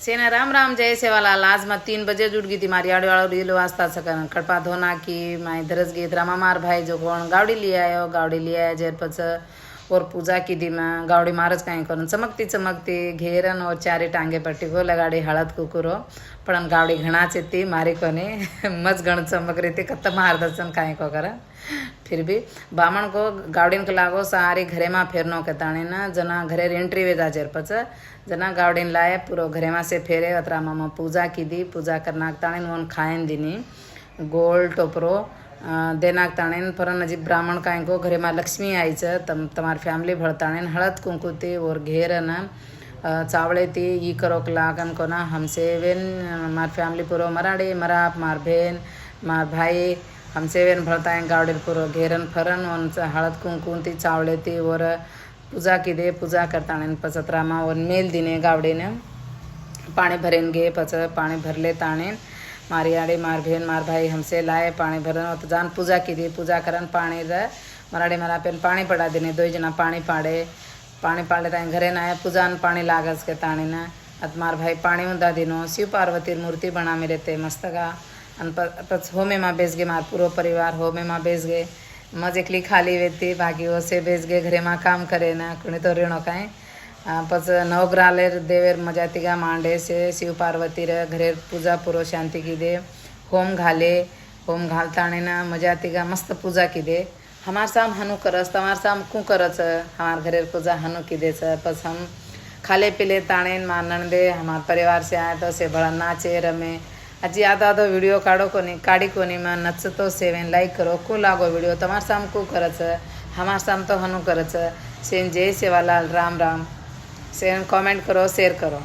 सेना राम राम जय सेवालाल. आज मैं 3 बजे उठ गई थी. मारी आड़ी वालों रीलो वास्ता सकन कड़पा धोना की मैं दरस गई रामा मार भाई जो कौन गावड़ी लिया आयो गावड़ी लिया आया जेर पच और पूजा की दी मैं गावड़ी मारच कहीं करूँ चमकती चमकती घेरन और चारी टांगे पट्टी को लगाड़ी हळद कुकुरो पण गावड़ी घना चेती मारी कोने मज गण चमक रही थी कत्त मार दर्शन कहीं को कर फिर भी बामण को गावड़ीन को लागो सारी घरे में फेरनो के ताणे ना जना घरे एंट्री वे जाजेर पच जना गावड़ीन लाए पूरो घरे में से फेरे अतरा मामा पूजा की दी पूजा करना ताणे वन खाएन दिनी गोल टोपरो देनाक ताणेन परन अजी ब्राह्मण काय को घरे में लक्ष्मी आई छ तमार फैमिली भरताणेन हळद कुंकुती और घेरन चावले ती ई करो लागन को ना हमसे वेन मार फैमिली पूरो मराड़ी मराप मार बहन मार भाई हमसे वेन भरताएं गावड़ी पूरो घेरन फरन उन हळद कुंकुन ती चावले ती और पूजा की दे पूजा करताणेन पचतरा मा और मेल दिने गावड़ी ने पानी भरेन गे पच पानी भरले ताणेन मारी आड़ी मार बहन मार भाई हमसे लाए पानी भरन तो जान पूजा की दी पूजा करन पानी र मराड़ी मरा पेन पानी पड़ा देने दो जना पानी पाड़े ताई घरे ना पूजान पानी लागस के ताणी ना अत मार भाई पानी उदा दिनो शिव पार्वती मूर्ति बना मेरे ते मस्तगा अन पच होमे माँ बेस गे मार पूरो परिवार होमे माँ बेस गे मज एकली खाली वेती बाकी ओसे बेस गे घरे माँ काम करे ना कुणी तो ऋणो कांय पच नवग्रहालेर देवेर मजा तिगा मांडे से शिव पार्वती रे घरे पूजा पूरो शांति की दे होम घालताणे ना मजा तिगा मस्त पूजा की दे हमार साम हनु करस तमार साम कु करच हमार घरेर पूजा हनु की दे पस हम खाले पीले ताणेन मार नंदे हमार परिवार से आए तो से बड़ा नाचे रमे अजी आधो वीडियो काढ़ी कोनी में नचतो सेवेन लाइक करो कु लागो वीडियो तमार साम कु करच हमार साम तो हनु करच सेन जय सेवालाल राम राम सेन कमेंट करो शेयर करो.